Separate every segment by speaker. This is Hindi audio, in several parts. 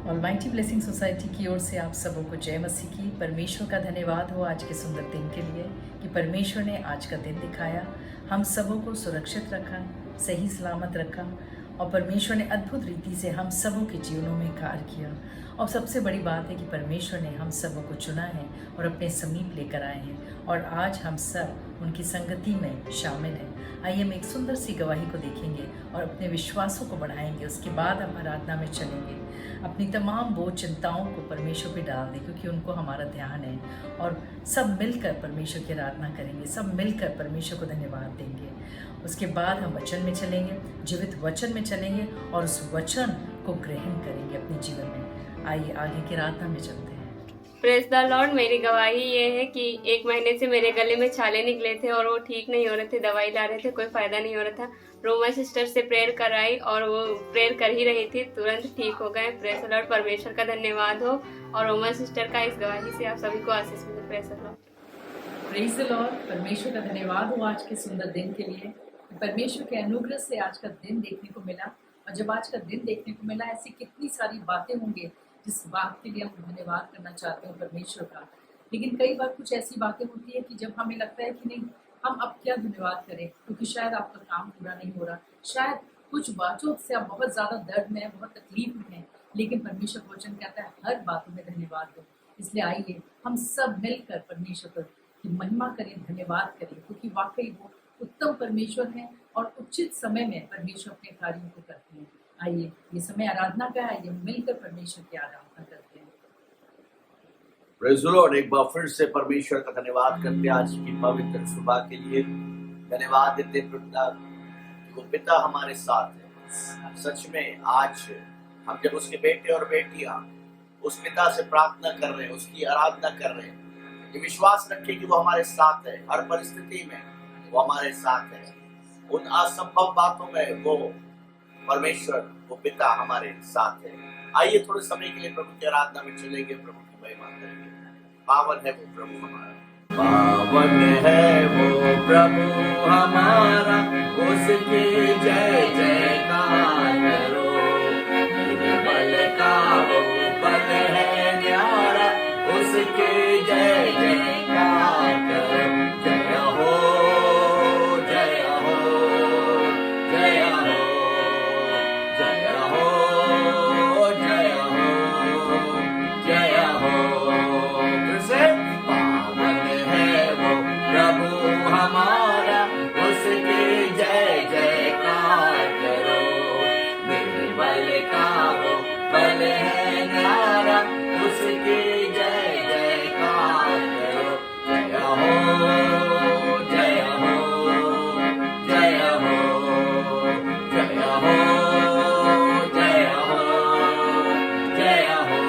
Speaker 1: ऑलमाइटी ब्लेसिंग सोसाइटी की ओर से आप सबों को जय मसीह की। परमेश्वर का धन्यवाद हो आज के सुंदर दिन के लिए कि परमेश्वर ने आज का दिन दिखाया, हम सबों को सुरक्षित रखा, सही सलामत रखा और परमेश्वर ने अद्भुत रीति से हम सबों के जीवनों में कार्य किया। और सबसे बड़ी बात है कि परमेश्वर ने हम सबों को चुना है और अपने समीप लेकर आए हैं और आज हम सब उनकी संगति में शामिल हैं। आइए हम एक सुंदर सी गवाही को देखेंगे और अपने विश्वासों को बढ़ाएंगे। उसके बाद हम आराधना में चलेंगे। अपनी तमाम बोझ चिंताओं को परमेश्वर पे डाल दें क्योंकि उनको हमारा ध्यान है और सब मिलकर परमेश्वर की आराधना करेंगे, सब मिलकर परमेश्वर को धन्यवाद देंगे। उसके बाद हम वचन में चलेंगे, जीवित वचन में चलेंगे और उस वचन को ग्रहण करेंगे अपने जीवन में। आइए आगे की आराधना में चलते हैं।
Speaker 2: Praise the Lord. मेरी गवाही ये है कि 1 महीने से मेरे गले में छाले निकले थे और वो ठीक नहीं हो रहे थे, दवाई ला रहे थे, कोई फायदा नहीं हो रहा था। रोमा सिस्टर से प्रेयर कराई और वो प्रेयर कर ही रही थी, तुरंत ठीक हो गए। प्रेज द लॉर्ड, परमेश्वर का धन्यवाद हो और रोमा सिस्टर का इस गवाही से आप सभी को आशीष मिले। Praise the Lord.
Speaker 1: Praise the Lord, परमेश्वर का धन्यवाद हो आज के सुंदर दिन के लिए। परमेश्वर के अनुग्रह से आज का दिन देखने को मिला और जब आज का दिन देखने को मिला, ऐसी कितनी सारी बातें होंगी जिस बात के लिए हम धन्यवाद करना चाहते हैं परमेश्वर का। लेकिन कई बार कुछ ऐसी बातें होती है कि जब हमें लगता है कि नहीं, हम अब क्या धन्यवाद करें क्योंकि शायद आपका काम पूरा नहीं हो रहा, शायद कुछ बातों से आप बहुत ज़्यादा दर्द में हैं, बहुत तकलीफ में हैं। लेकिन परमेश्वर का वचन कहता है हर बातों में धन्यवाद दो। इसलिए आइए हम सब मिलकर परमेश्वर की महिमा करें, धन्यवाद करें क्योंकि वाकई वो उत्तम परमेश्वर है और उचित समय में परमेश्वर अपने कार्यों को करते हैं। आइए, ये समय आराधना का है, आइए मिलकर परमेश्वर की आराधना करते हैं।
Speaker 3: Praise the Lord. एक बार फिर से परमेश्वर का धन्यवाद करते हैं आज की पवित्र सुबह के लिए। धन्यवाद देते पिता कि वो पिता हमारे साथ है। सच में आज हम जब उसके बेटे और बेटियां उस पिता से प्रार्थना कर रहे हैं, उसकी आराधना कर रहे हैं, ये विश्वास रखें कि वो हमारे साथ है। हर परिस्थिति में वो हमारे साथ है। उन असंभव बातों में वो परमेश्वर, वो पिता हमारे साथ है। आइए थोड़े समय के लिए प्रभु की आराधना में चलेंगे, प्रभु की महिमा करेंगे। पावन है वो प्रभु हमारा, पावन है वो प्रभु हमारा, उसकी जय जयकार करो। निर्बल का वो बल है न्यारा, उसकी जय जयकार करो। जय हो, जय हो, जय हो, जय हो, जय हो, जय हो। फिर से पावन है वो प्रभु हमारा, उसकी जय जयकार करो। निर्बल का वो बल है न्यारा, उसकी जय जयकार करो। जय हो, जय हो, जय हो, जय हो, जय हो, जय हो।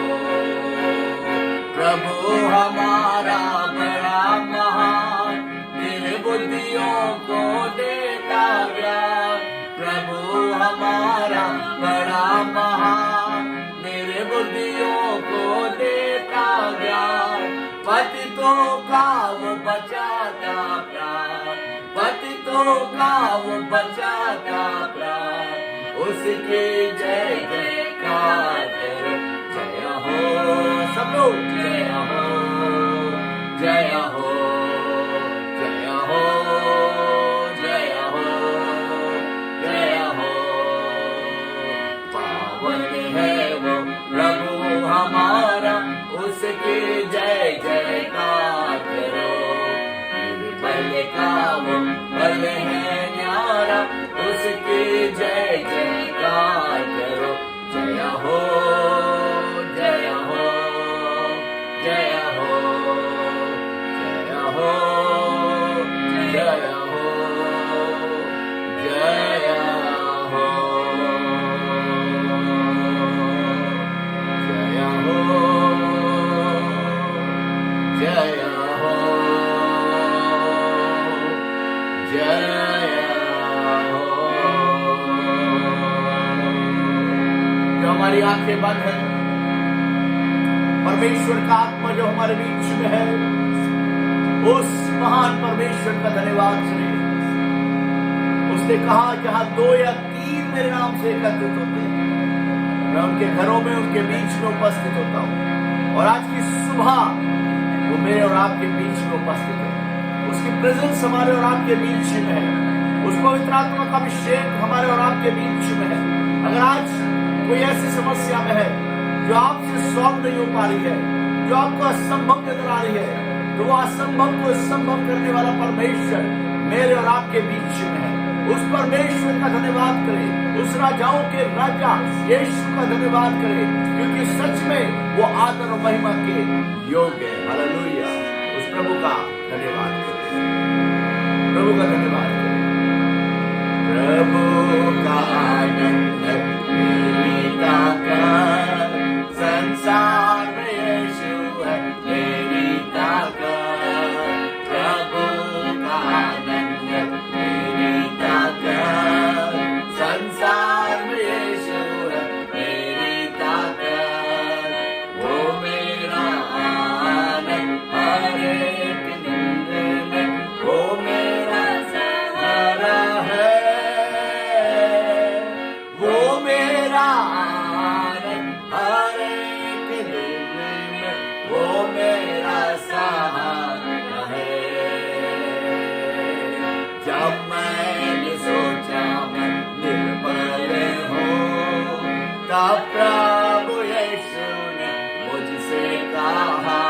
Speaker 3: प्रभु हमारा बड़ा महान, निर्बुद्धियों को देता ज्ञान। प्रभु हमारा बड़ा महान, निर्बुद्धियों को देता ज्ञान। पतितों का वो बचाता प्राण, पतितों का वो बचाता प्राण। उसकी जय जयकार करो। जय हो, सब लोग जय हो, जय हो, जय हो, जय हो, जय हो। पावन है वो प्रभु हमारा, उसकी जय जयकार करो। निर्बल का वो बल है न्यारा, उसकी जय जयकार करो। जय हो, जय हो, जय हो, जय हो, जय हो, जय हो, जय हो, जय हो, जय हो। जो हमारी आंखें बंद है, परमेश्वर का आत्मा जो हमारे बीच में है, उस महान परमेश्वर का धन्यवाद सुनिए। उसने कहा जहां 2 या 3 मेरे नाम से एकत्रित होते हैं, मैं उनके घरों में, उनके बीच में उपस्थित होता हूँ। और आज की सुबह वो मेरे और आपके बीच में उपस्थित है। उसकी प्रेजेंस हमारे और आपके बीच में है। उस पवित्र आत्मा का अभिषेक हमारे और आपके बीच में है। अगर आज कोई ऐसी समस्या में है जो आपसे सॉल्व नहीं हो पा रही है, जो आपको असंभव नजर आ रही है, तो वो असंभव को संभव करने वाला परमेश्वर मेरे और आपके बीच में है। उस परमेश्वर का धन्यवाद करें, उस राजाओं के राजा यीशु का धन्यवाद करें, क्योंकि सच में वो आदर और महिमा के योग्य है। हालेलुया। उस प्रभु का धन्यवाद करें, प्रभु का धन्यवाद करें। प्रभु का आनंद मेरी ताकत, संसार में यीशु है मेरी ताकत। प्रभु का आनंद मेरी ताकत, संसार में यीशु है मेरी ताकत। वो मेरा आनंद हर एक दिन में, वो मेरा सहारा है। वो मेरा आनंद हर एक दिन में, वो मेरा सहारा है। जब मैंने सोचा मैं निर्बल हूँ, तब प्रभु यीशु ने मुझसे कहा।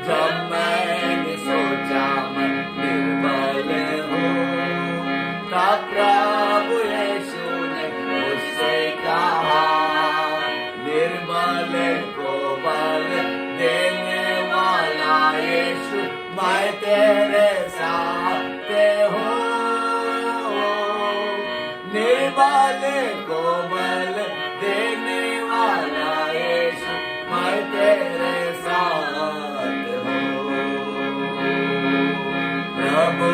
Speaker 3: जब मैंने सोचा मैं निर्बल हूँ, तब प्रभु यीशु ने मुझसे कहा। निर्बल को बल देने वाला यीशु, मैं तेरे साथ हूँ। निर्बल को बल देने वाला यीशु, मैं तेरे साथ हूँ। प्रभु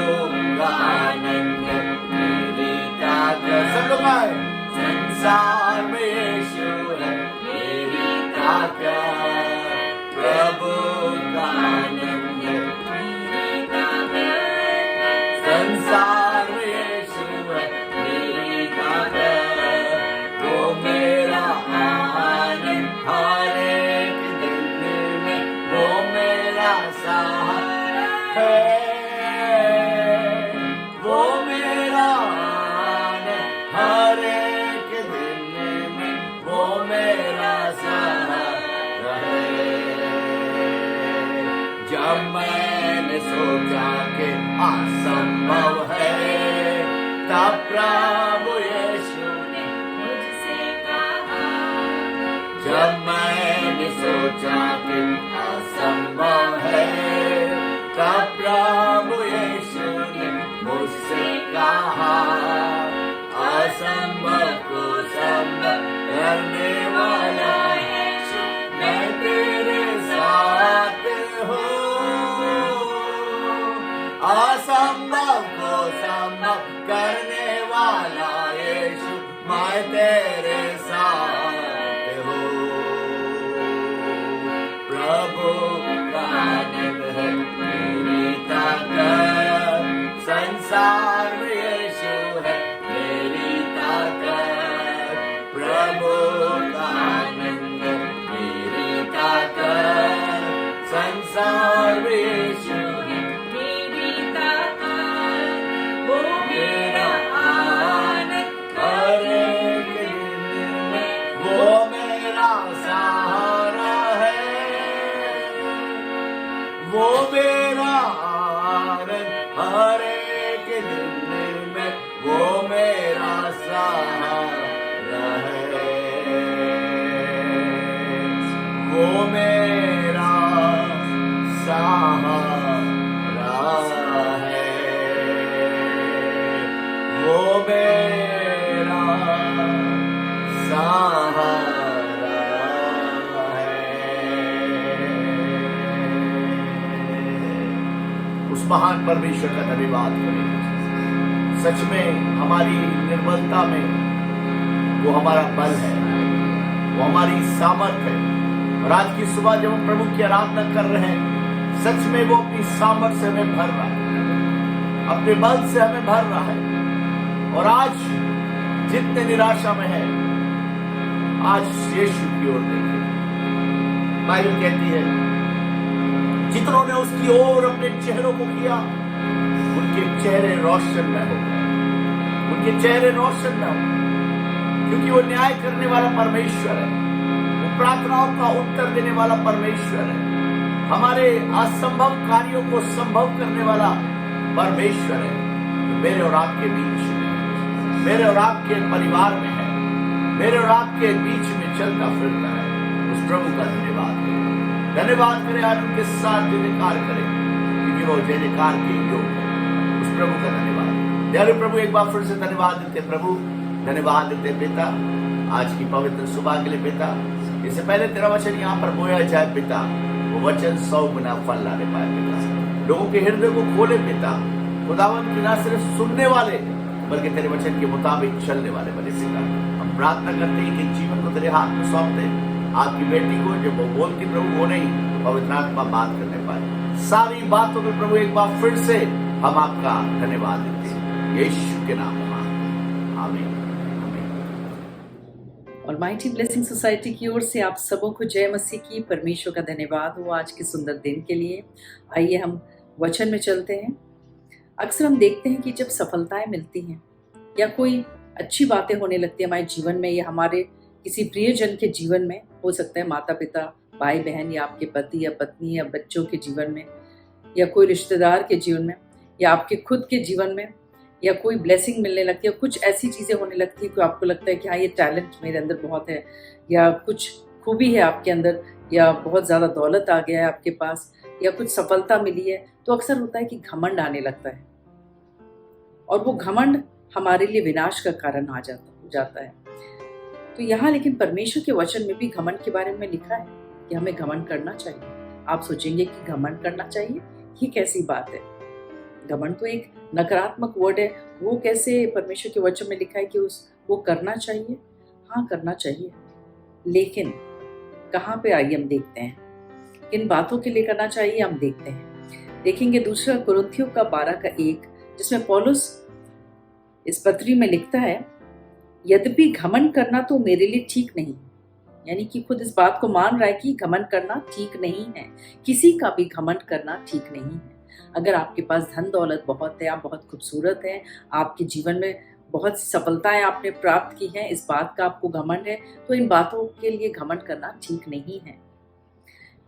Speaker 3: का आनंद मेरी ताकत, सब लोग आए। संसार में यीशु है मेरी ताकत। प्रभु का आनंद मेरी ताकत, संसार में यीशु है मेरी ताकत। वो मेरा आनंद हर एक दिन में, वो मेरा सहारा है। वो मेरा आनंद हर एक दिन में, वो मेरा सहारा है। जब मैंने सोचा कि असंभव है, तब प्रभु यीशु ने मुझसे कहा। जब मैंने सोचा कि असंभव है, तब प्रभु यीशु ने मुझसे कहा। असंभव को संभव करने वाला यीशु, मैं तेरे साथ हूँ। असंभव को संभव करने वाला यीशु, मैं तेरे साथ हूँ। प्रभु का आनंद है मेरी ताकत, संसार में यीशु है मेरी ताकत। प्रभु का आनंद मेरी ताकत, संसार में यीशु है मेरी ताकत। वो मेरा आनंद हर एक दिन में, वो मेरा सहारा है। वो मेरा आनंद हर एक दिन में, वो मेरा सहारा है। वो मेरा सहारा है। वो मेरा सहारा है। उस महान परमेश्वर का धन्यवाद करें। सच में हमारी निर्बलता में वो हमारा बल है, वो हमारी सामर्थ है। और आज की सुबह जब हम प्रभु की आराधना कर रहे हैं, सच में वो अपनी सामर्थ से हमें भर रहा है, अपने बल से हमें भर रहा है। और आज जितने निराशा में है, आज यीशु की ओर देखें। बाइबल कहती है जितनों ने उसकी ओर अपने चेहरों को किया उनके चेहरे रोशन में हो गए, उनके चेहरे रोशन में हो गए, क्योंकि वो न्याय करने वाला परमेश्वर है, वो प्रार्थनाओं का उत्तर देने वाला परमेश्वर है, हमारे असंभव कार्यों को संभव करने वाला परमेश्वर है, जो मेरे और आपके बीच में, मेरे और आपके परिवार में है, मेरे और आपके बीच में चलता फिरता है। उस प्रभु का धन्यवाद करें, धन्यवाद करें, आज उनके साथ जयकार करें, क्योंकि वो जयकार के योग है। उस प्रभु का धन्यवाद। दयालु प्रभु, एक बार फिर से धन्यवाद देते प्रभु, धन्यवाद देते पिता आज की पवित्र सुबह के लिए पिता। इससे पहले तेरा वचन यहाँ पर बोया जाए पिता, वो वचन 100 गुना फल लाने पाए पिता। लोगों के हृदय को खोले पिता, खुदावन की ना सिर्फ सुनने वाले बल्कि तेरे वचन के मुताबिक चलने वाले बने पिता। हम प्रार्थना करते हैं कि जीवन को तेरे हाथ में सौंप दे, आपकी बेटी को जब वो बोलती प्रभु वो नहीं, पवित्र आत्मा बात करने पाए। सारी बातों में प्रभु एक बार फिर से हम आपका धन्यवाद देते हैं, यीशु के नाम में आमीन।
Speaker 1: ऑलमाइटी ब्लेसिंग सोसाइटी की ओर से आप सबों को जय मसीह की। परमेश्वर का धन्यवाद हो आज के सुंदर दिन के लिए। आइए हम वचन में चलते हैं। अक्सर हम देखते हैं कि जब सफलताएं मिलती हैं या कोई अच्छी बातें होने लगती है हमारे जीवन में या हमारे किसी प्रियजन के जीवन में, हो सकता है माता पिता, भाई बहन या आपके पति या पत्नी या बच्चों के जीवन में या कोई रिश्तेदार के जीवन में या आपके खुद के जीवन में, या कोई ब्लेसिंग मिलने लगती है, कुछ ऐसी चीज़ें होने लगती है कि आपको लगता है कि हाँ ये टैलेंट मेरे अंदर बहुत है, या कुछ खूबी है आपके अंदर, या बहुत ज़्यादा दौलत आ गया है आपके पास, या कुछ सफलता मिली है, तो अक्सर होता है कि घमंड आने लगता है और वो घमंड हमारे लिए विनाश का कारण हो जाता है। तो यहाँ लेकिन परमेश्वर के वचन में भी घमंड के बारे में लिखा है कि हमें घमंड करना चाहिए। आप सोचेंगे कि घमंड करना चाहिए, ये कैसी बात है? घमंड तो एक नकारात्मक वर्ड है, वो कैसे परमेश्वर के वचन में लिखा है कि वो करना चाहिए? हाँ करना चाहिए, लेकिन कहाँ पे आइए हम देखते हैं, किन बातों के लिए करना चाहिए हम देखते हैं। देखेंगे 2 कुरिन्थियों का 12:1, जिसमें पौलुस इस पत्री में लिखता है, यद्यपि घमंड करना तो मेरे लिए ठीक नहीं, यानी कि खुद इस बात को मान रहा है कि घमंड करना ठीक नहीं है, किसी का भी घमंड करना ठीक नहीं है। अगर आपके पास धन दौलत बहुत है, आप बहुत खूबसूरत हैं, आपके जीवन में बहुत सफलताएं आपने प्राप्त की हैं, इस बात का आपको घमंड है, तो इन बातों के लिए घमंड करना ठीक नहीं है।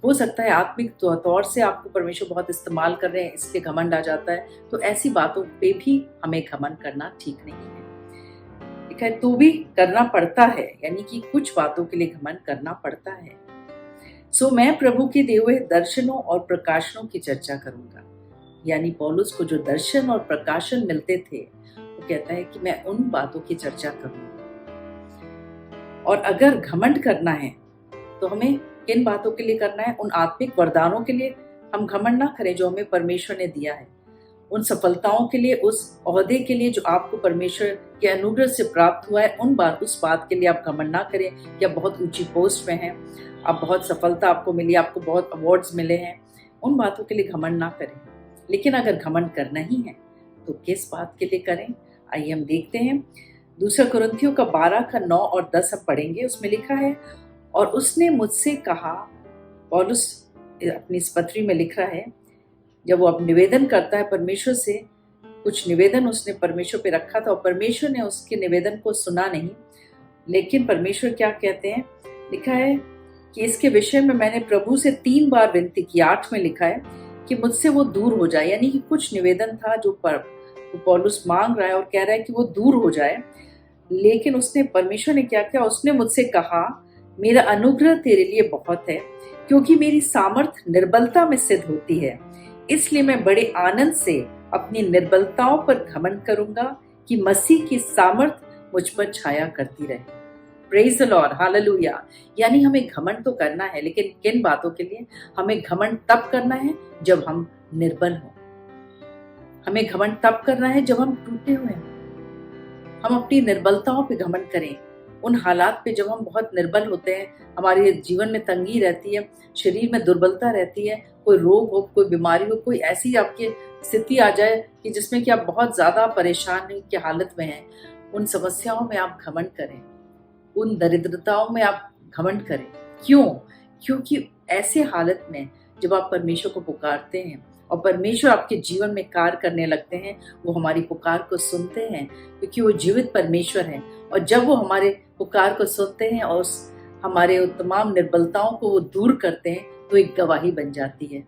Speaker 1: हो सकता है आत्मिक तौर से आपको परमेश्वर बहुत इस्तेमाल कर रहे हैं, इसलिए घमंड आ जाता है, तो ऐसी बातों पे भी हमें घमंड करना ठीक नहीं है। ठीक है, तो भी करना पड़ता है, यानी कि कुछ बातों के लिए घमंड करना पड़ता है। सो मैं प्रभु के दिए हुए दर्शनों और प्रकाशनों की चर्चा करूंगा। यानी पौलुस को जो दर्शन और प्रकाशन मिलते थे, वो कहता है कि मैं उन बातों की चर्चा करूंगा। और अगर घमंड करना है तो हमें किन बातों के लिए करना है? उन आत्मिक वरदानों के लिए हम घमंड ना करें जो हमें परमेश्वर ने दिया है, उन सफलताओं के लिए, उस ओहदे के लिए जो आपको परमेश्वर के अनुग्रह से प्राप्त हुआ है, उस बात के लिए आप घमंड ना करें कि आप बहुत ऊंची पोस्ट में हैं, आप बहुत सफलता आपको मिली, आपको बहुत अवार्ड्स मिले हैं, उन बातों के लिए घमंड ना करें। लेकिन अगर घमंड करना ही है तो किस बात के लिए करें? आइए हम देखते हैं। 2 कुरिन्थियों का 12:9 और 10 हम पढ़ेंगे। उसमें लिखा है, और उसने मुझसे कहा, पौलुस अपनी इस पत्री में लिख रहा है, जब वो अब निवेदन करता है परमेश्वर से, कुछ निवेदन उसने परमेश्वर पे रखा था और परमेश्वर ने उसके निवेदन को सुना नहीं, लेकिन परमेश्वर क्या कहते हैं? लिखा है कि इसके विषय में मैंने प्रभु से 3 बार विनती की। 8 में लिखा है कि मुझसे वो दूर हो जाए, यानी कि कुछ निवेदन था जो पौलुस मांग रहा है और कह रहा है कि वो दूर हो जाए, लेकिन उसने, परमेश्वर ने क्या किया? उसने मुझसे कहा, मेरा अनुग्रह तेरे लिए बहुत है, क्योंकि मेरी सामर्थ्य निर्बलता में सिद्ध होती है, इसलिए मैं बड़े आनंद से अपनी निर्बलताओं पर घमंड करूंगा कि मसीह की सामर्थ्य मुझ पर छाया करती रहे। Praise the Lord, hallelujah. यानी हमें घमंड तो करना है, लेकिन किन बातों के लिए? हमें घमंड तब करना है जब हम निर्बल हों, हमें घमंड तब करना है जब हम टूटे हुए हैं। हम अपनी निर्बलताओं पे घमंड करें, उन हालात पे जब हम बहुत निर्बल होते हैं, हमारे जीवन में तंगी रहती है, शरीर में दुर्बलता रहती है, कोई रोग हो, कोई बीमारी हो, कोई ऐसी आपकी स्थिति आ जाए कि जिसमें कि आप बहुत ज़्यादा परेशान की हालत में हैं, उन समस्याओं में आप घमंड करें, उन दरिद्रताओं में आप घमंड करें। क्यों? क्योंकि ऐसे हालत में जब आप परमेश्वर को पुकारते हैं और परमेश्वर आपके जीवन में कार्य करने लगते हैं, वो हमारी पुकार को सुनते हैं, क्योंकि वो जीवित परमेश्वर हैं। और जब वो हमारे पुकार को सुनते हैं और हमारे तमाम निर्बलताओं को वो दूर करते हैं, तो एक गवाही बन जाती है।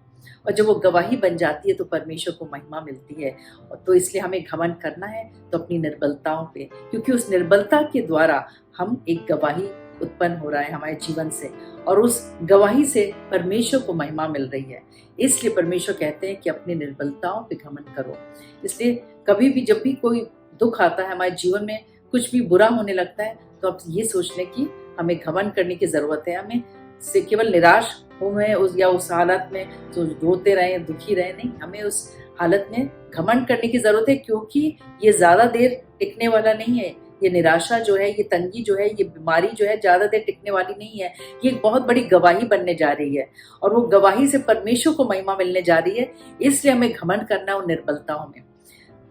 Speaker 1: और जब वो गवाही बन जाती है तो परमेश्वर को महिमा मिलती है। और तो इसलिए हमें घमंड करना है तो अपनी निर्बलताओं पे, क्योंकि उस निर्बलता के द्वारा हम एक गवाही उत्पन्न हो रहा है हमारे जीवन से, और उस गवाही से परमेश्वर को महिमा मिल रही है। इसलिए परमेश्वर कहते हैं कि अपनी निर्बलताओं पे घमंड करो। इसलिए कभी भी जब भी कोई दुख आता है हमारे जीवन में, कुछ भी बुरा होने लगता है, तो अब ये सोच लें कि हमें घमंड करने की जरूरत है। हमें से केवल निराश हों उस हालत में तो रोते रहें, दुखी रहें, नहीं, हमें उस हालत में घमंड करने की जरूरत है, क्योंकि ये ज्यादा देर टिकने वाला नहीं है। ये निराशा जो है, ये तंगी जो है, ये बीमारी जो है, ज्यादा देर टिकने वाली नहीं है। ये एक बहुत बड़ी गवाही बनने जा रही है, और वो गवाही से परमेश्वर को महिमा मिलने जा रही है। इसलिए हमें घमंड करना है उन निर्बलताओं में।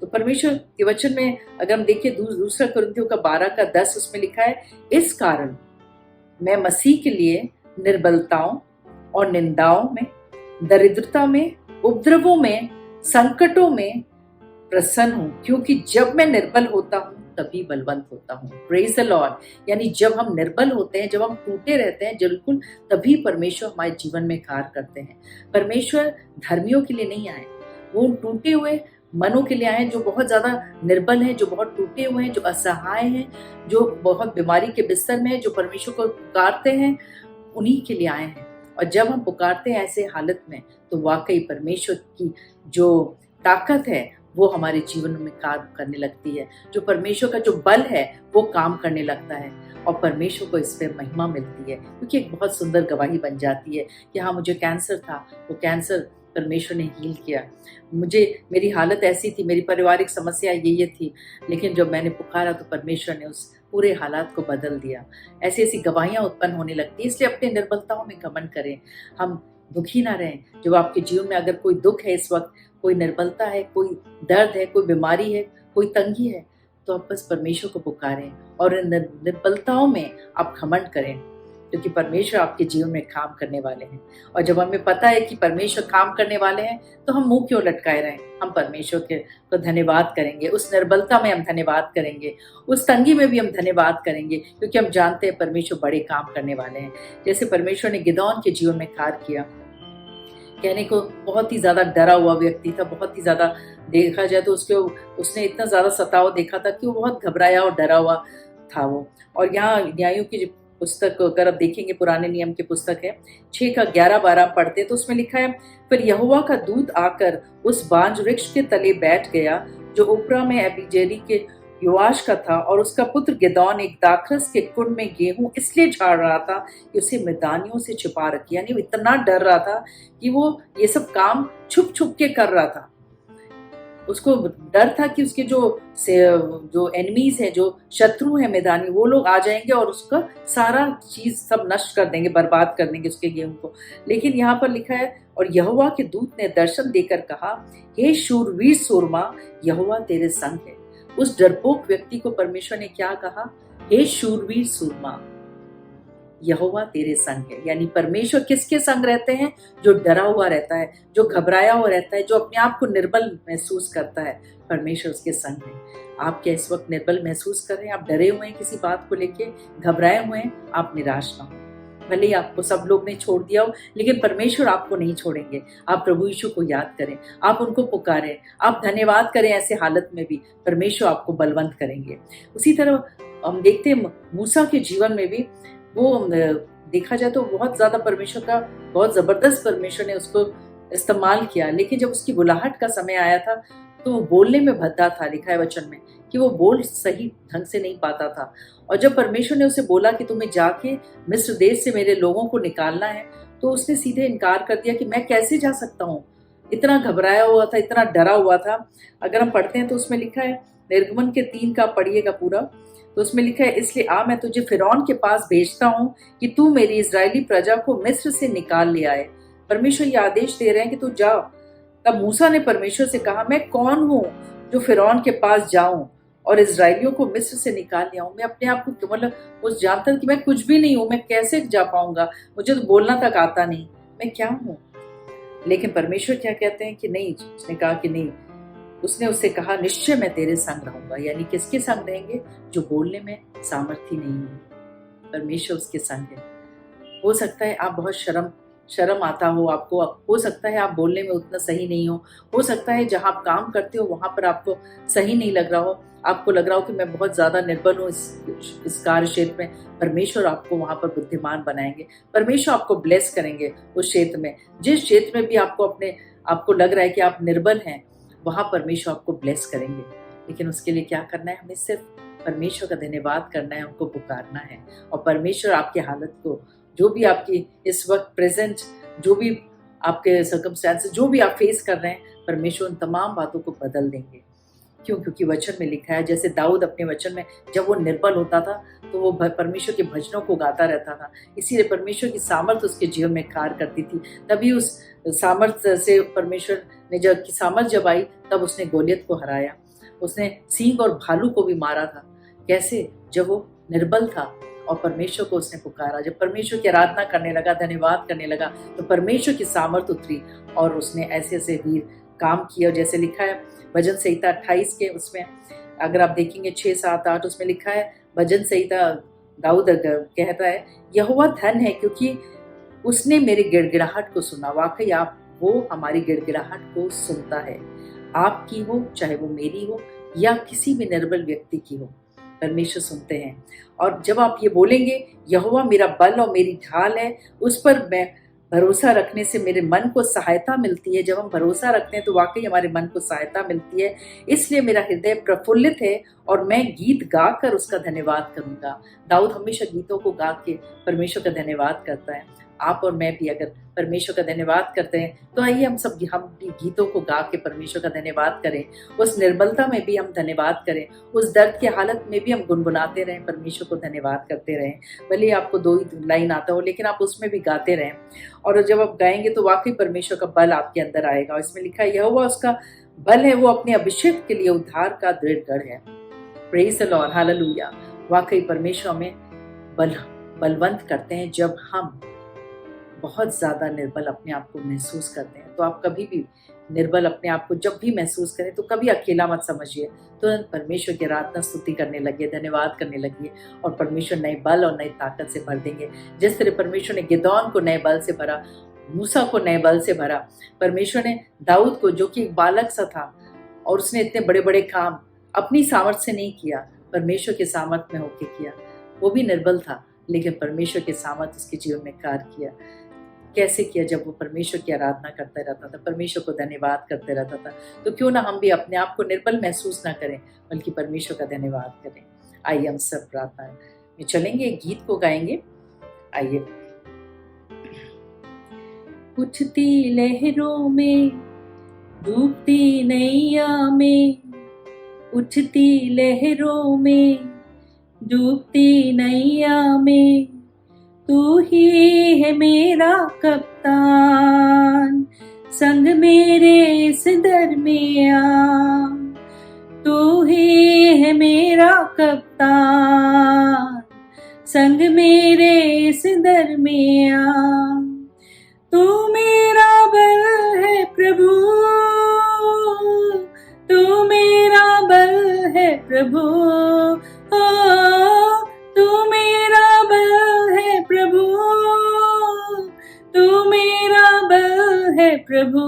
Speaker 1: तो परमेश्वर के वचन में अगर हम देखिए दूसरा कुरिन्थियों का 12:10, उसमें लिखा है, इस कारण मैं मसीह के लिए निर्बलताओं और निंदाओं में, दरिद्रता में, उपद्रवों में, संकटों में प्रसन्न हूं, क्योंकि जब मैं निर्बल होता हूं तभी बलवंत होता हूं। Praise the Lord. यानी जब हम निर्बल होते हैं, जब हम टूटे रहते हैं, बिल्कुल तभी परमेश्वर हमारे जीवन में कार्य करते हैं। परमेश्वर धर्मियों के लिए नहीं आए, वो टूटे हुए मनों के लिए आए, जो बहुत ज्यादा निर्बल हैं, जो बहुत टूटे हुए हैं, जो असहाय हैं, जो बहुत बीमारी के बिस्तर में हैं, जो परमेश्वर को पुकारते हैं, उन्हीं के लिए आए हैं। और जब हम पुकारते हैं ऐसे हालत में, तो वाकई परमेश्वर की जो ताकत है वो हमारे जीवन में काम करने लगती है। जो परमेश्वर का जो बल है वो काम करने लगता है, और परमेश्वर को इस पर महिमा मिलती है, क्योंकि एक बहुत सुंदर गवाही बन जाती है कि हाँ, मुझे कैंसर था, वो कैंसर परमेश्वर ने हील किया। मेरी हालत ऐसी थी, मेरी पारिवारिक समस्या ये थी, लेकिन जब मैंने पुकारा तो परमेश्वर ने उस पूरे हालात को बदल दिया। ऐसी ऐसी गवाहियां उत्पन्न होने लगती है। इसलिए अपने निर्बलताओं में घमंड करें, हम दुखी ना रहें। जब आपके जीवन में अगर कोई दुख है, इस वक्त कोई निर्बलता है, कोई दर्द है, कोई बीमारी है, कोई तंगी है, तो आप बस परमेश्वर को पुकारें और इन निर्बलताओं में आप घमंड करें, क्योंकि परमेश्वर आपके जीवन में काम करने वाले हैं। और जब हमें पता है कि परमेश्वर काम करने वाले हैं, तो हम मुंह क्यों लटकाए रहें? हम परमेश्वर को धन्यवाद करेंगे, उस निर्बलता में हम धन्यवाद करेंगे, उस तंगी में भी हम धन्यवाद करेंगे, क्योंकि हम जानते हैं परमेश्वर बड़े काम करने वाले हैं। जैसे परमेश्वर ने गिदोन के जीवन में कार्य किया। कहने को बहुत ही ज्यादा डरा हुआ व्यक्ति था, बहुत ही ज्यादा देखा जाए तो उसने इतना ज्यादा सताव देखा था कि वो बहुत घबराया और डरा हुआ था वो। और यहाँ न्यायों की पुस्तक अगर आप देखेंगे, पुराने नियम की पुस्तक है 6:11-12 पढ़ते तो उसमें लिखा है, फिर यहोवा का दूत आकर उस बांज वृक्ष के तले बैठ गया जो उपरा में अबीजेरी के योआश का था, और उसका पुत्र गिदोन एक दाखरस के कुंड में गेहूं इसलिए झाड़ रहा था कि उसे मैदानियों से छिपा रखी। यानी वो इतना डर रहा था कि वो ये सब काम छुप छुप के कर रहा था। उसको डर था कि उसके जो एनिमीज हैं, जो शत्रु हैं मैदानी, वो लोग आ जाएंगे और उसका सारा चीज सब नष्ट कर देंगे, बर्बाद कर देंगे उसके गेहूं को। लेकिन यहाँ पर लिखा है, और यहोवा के दूत ने दर्शन देकर कहा, हे शूरवीर सूरमा, यहोवा तेरे संग है। उस डरपोक व्यक्ति को परमेश्वर ने क्या कहा? हे शूरवीर सूरमा, यहोवा तेरे संग है। यानी परमेश्वर किसके संग रहते हैं? जो डरा हुआ रहता है, जो घबराया हुआ रहता है, जो अपने आप को निर्बल महसूस करता है, परमेश्वर उसके संग है। आप क्या इस वक्त निर्बल महसूस कर रहे हैं? आप डरे हुए हैं किसी बात को लेके, घबराए हुए हैं? आप निराश ना हो। भले ही आपको सब लोग ने छोड़ दिया हो, लेकिन परमेश्वर आपको नहीं छोड़ेंगे। आप प्रभु यीशु को याद करें, आप उनको पुकारें, आप धन्यवाद करें। ऐसे हालत में भी परमेश्वर आपको बलवंत करेंगे। उसी तरह हम देखते हैं मूसा के जीवन में भी, वो देखा जाए तो बहुत ज्यादा परमेश्वर का, बहुत जबरदस्त परमेश्वर ने उसको इस्तेमाल किया। लेकिन जब उसकी बुलाहट का समय आया था तो वो बोलने में भद्दा था। लिखा है वचन में कि वो बोल सही ढंग से नहीं पाता था। और जब परमेश्वर ने उसे बोला कि तुम्हें जाके मिस्र देश से मेरे लोगों को निकालना है, तो उसने सीधे इनकार कर दिया कि मैं कैसे जा सकता हूँ। इतना घबराया हुआ था, इतना डरा हुआ था। अगर हम पढ़ते हैं तो उसमें लिखा है, निर्गमन के 3 का पढ़िएगा पूरा, तो उसमें लिखा है, इसलिए आ मैं तुझे फिरौन के पास भेजता हूँ कि तू मेरी इजरायली प्रजा को मिस्र से निकाल ले आए। परमेश्वर ये आदेश दे रहे हैं कि तू जा। तब मूसा ने परमेश्वर से कहा, मैं कौन हूँ जो फिरौन के पास जाऊं और इजराइलियों को मिस्र से निकाल लिया हूँ। मैं अपने आप को मतलब उस जानता कि मैं कुछ भी नहीं हूँ, मैं कैसे जा पाऊंगा, मुझे तो बोलना तक आता नहीं, मैं क्या हूँ। लेकिन परमेश्वर क्या कहते हैं कि नहीं, उसने कहा कि नहीं, उसने उससे कहा निश्चय मैं तेरे संग रहूंगा। यानी किसके संग रहेंगे? जो बोलने में सामर्थ्य नहीं है, परमेश्वर उसके संग है। हो सकता है आप बहुत शर्म आता हो आपको, हो सकता है आप बोलने में उतना सही नहीं हो सकता है जहां आप काम करते हो वहां पर आपको सही नहीं लग रहा हो, आपको लग रहा हो कि मैं बहुत ज्यादा निर्बल हूँ इस कार्य क्षेत्र में। परमेश्वर आपको वहां पर बुद्धिमान बनाएंगे, परमेश्वर आपको ब्लेस करेंगे उस क्षेत्र में। जिस क्षेत्र में भी आपको लग रहा है कि आप निर्बल हैं, वहां परमेश्वर आपको ब्लेस करेंगे। लेकिन उसके लिए क्या करना है? हमें सिर्फ परमेश्वर का धन्यवाद करना है, उनको पुकारना है। और परमेश्वर आपकी हालत को, जो भी आपकी इस वक्त प्रेजेंट, जो भी आपके सर्कमस्टेंसेस, जो भी आप फेस कर रहे हैं, परमेश्वर उन तमाम बातों को बदल देंगे। क्यों? क्योंकि वचन में लिखा है, जैसे दाऊद अपने वचन में जब वो निर्बल होता था तो वो परमेश्वर के भजनों को गाता रहता था, इसीलिए परमेश्वर की सामर्थ उसके जीवन में कार्य करती थी। तभी उस सामर्थ से परमेश्वर ने जब आई तब उसने गोलियत को हराया, उसने सींग और भालू को भी मारा था। कैसे? जब वो निर्बल था और परमेश्वर को उसने पुकारा। जब परमेश्वर की आराधना करने लगा, धन्यवाद करने लगा, तो परमेश्वर की सामर्थ उतरी और उसने ऐसे ऐसे वीर काम किया। जैसे लिखा है भजन संहिता 28 के उसमें, अगर आप देखेंगे 6, 7, 8, उसमें लिखा है, भजन संहिता दाऊद कहता है, यहोवा धन है क्योंकि उसने मेरी गिड़गिड़ाहट को सुना। वाकई वो हमारी गिड़गिड़ाहट को सुनता है, आपकी हो चाहे वो मेरी हो या किसी भी निर्बल व्यक्ति की हो, परमेश्वर सुनते हैं। और जब आप ये बोलेंगे, यहोवा मेरा बल और मेरी ढाल है, उस पर मैं भरोसा रखने से मेरे मन को सहायता मिलती है। जब हम भरोसा रखते हैं तो वाकई हमारे मन को सहायता मिलती है, इसलिए मेरा हृदय प्रफुल्लित है और मैं गीत गाकर उसका धन्यवाद करूंगा। दाऊद हमेशा गीतों को गा के परमेश्वर का धन्यवाद करता है। आप और मैं भी अगर परमेश्वर का धन्यवाद करते हैं तो आइए हम भी गीतों को गा के परमेश्वर का धन्यवाद करें। उस निर्बलता में भी हम धन्यवाद करें, उस दर्द की हालत में भी हम गुनगुनाते रहें, परमेश्वर को धन्यवाद करते रहें। भले ही आपको 2 ही लाइन आता हो, लेकिन आप उसमें भी गाते रहें। और जब आप गाएंगे तो वाकई परमेश्वर का बल आपके अंदर आएगा। इसमें लिखा है, यहोवा उसका बल है, वो अपने अभिषेक के लिए उद्धार का दृढ़ गढ़ है। Praise the Lord, hallelujah. वाकई परमेश्वर हमें बलवंत करते हैं जब हम बहुत ज़्यादा निर्बल अपने आप को महसूस करते हैं। तो आप कभी भी निर्बल अपने आप को जब भी महसूस करें तो कभी अकेला मत समझिए, तुरंत परमेश्वर की आराधना स्तुति करने लगिए, धन्यवाद करने लगिए और परमेश्वर नए बल और नई ताकत से भर देंगे। जिस तरह परमेश्वर ने गिदौन को नए बल से भरा, मूसा को नए बल से भरा, परमेश्वर ने दाऊद को, जो कि एक बालक सा था और उसने इतने बड़े बड़े काम अपनी सामर्थ्य से नहीं किया, परमेश्वर के सामर्थ्य में होकर किया। वो भी निर्बल था लेकिन परमेश्वर के सामर्थ्य उसके जीवन में कार्य किया। कैसे किया? जब वो परमेश्वर की आराधना करता रहता था, परमेश्वर को धन्यवाद करते रहता था। तो क्यों ना हम भी अपने आप को निर्बल महसूस ना करें बल्कि परमेश्वर का धन्यवाद करें। आइए हम सब प्रार्थना में चलेंगे, एक गीत को गाएंगे। आइए। उठती लहरों में, डूबती नैया में, उठती लहरों में, डूबती नैया में, तू ही है मेरा कप्तान, संग मेरे इस दरमिया। तू ही है मेरा कप्तान, संग मेरे इस दरमिया। तू मेरा बल है प्रभु, तू मेरा बल है प्रभु, तू मेरा बल है प्रभु, तू मेरा बल है प्रभु,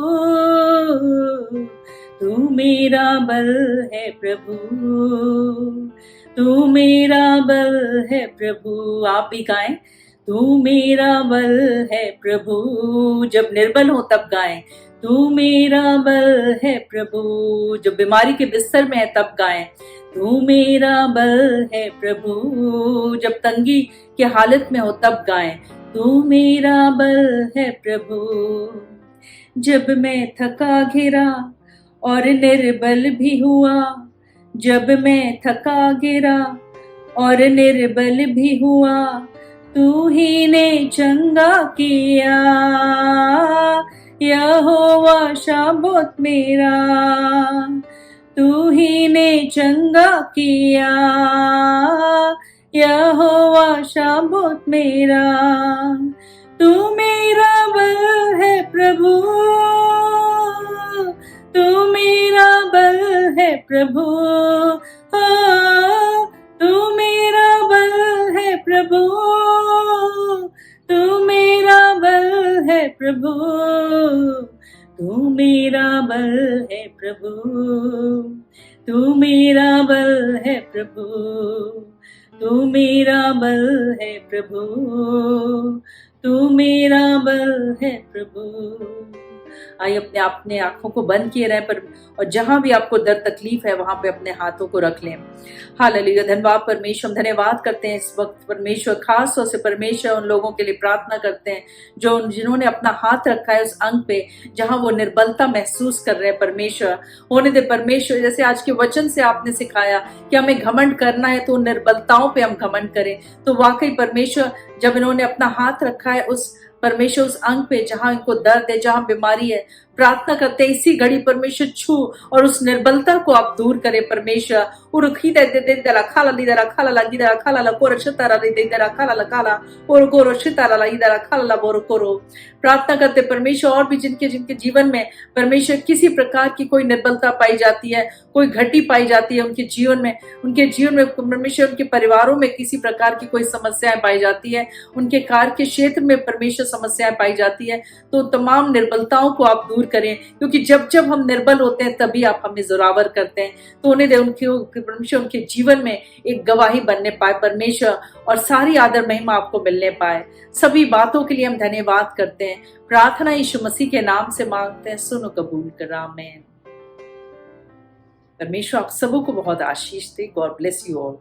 Speaker 1: तू मेरा बल है प्रभु, तू मेरा बल है प्रभु। आप भी गाएं, तू मेरा बल है प्रभु। जब निर्बल हो तब गाएं, तू मेरा बल है प्रभु। जब बीमारी के बिस्तर में है तब गाएं, तू मेरा बल है प्रभु। जब तंगी की हालत में हो तब गाएं, तू मेरा बल है प्रभु। जब मैं थका घिरा और निर्बल भी हुआ, जब मैं थका घिरा और निर्बल भी हुआ, तू ही ने चंगा किया। यहोवा शाबोत मेरा, तू ही ने चंगा किया, यहोवा शाबोत मेरा, तू मेरा बल है प्रभु, तू मेरा बल है प्रभु, तू मेरा बल है प्रभु, तू मेरा बल है प्रभु, तू मेरा बल है प्रभु, तू मेरा बल है प्रभु, तू मेरा बल है प्रभु, तू मेरा बल है प्रभु। आइए अपने आंखों को बंद किए रहे पर, और जहां भी आपको दर्द तकलीफ है वहां पे अपने हाथों को रख लें। हालेलुया, धन्यवाद परमेश्वर, हम धन्यवाद करते हैं इस वक्त परमेश्वर, खास तौर से परमेश्वर उन लोगों के लिए प्रार्थना करते हैं जिन्होंने अपना हाथ रखा है उस अंग पे जहां वो निर्बलता महसूस कर रहे हैं। परमेश्वर होने दे परमेश्वर, जैसे आज के वचन से आपने सिखाया कि हमें घमंड करना है तो निर्बलताओं पे हम घमंड करें, तो वाकई परमेश्वर जब इन्होंने अपना हाथ रखा है उस परमेश्वर उस अंग पे जहां इनको दर्द है, जहां बीमारी है, प्रार्थना करते हैं इसी घड़ी परमेश्वर छू और उस निर्बलता को आप दूर करें परमेश्वर। प्रार्थना करते परमेश्वर और भी जिनके जीवन में परमेश्वर किसी प्रकार की कोई निर्बलता पाई जाती है, कोई घटी पाई जाती है उनके जीवन में परमेश्वर, उनके परिवारों में किसी प्रकार की कोई समस्याएं पाई जाती है, उनके कार्य के क्षेत्र में परमेश्वर समस्याएं पाई जाती है, तो तमाम निर्बलताओं को आप दूर करें, क्योंकि जब हम निर्बल होते हैं तभी आप हमें जोरावर करते हैं। तो उन्हें दे परमेश्वर उनके जीवन में एक गवाही बनने पाए परमेश्वर, और सारी आदर महिमा आपको मिलने पाए। सभी बातों के लिए हम धन्यवाद करते हैं। प्रार्थना यीशु मसीह के नाम से मांगते हैं, सुनो कबूल कर, आमीन। परमेश्वर आप सबों को बहुत आशीष दे। God bless you all.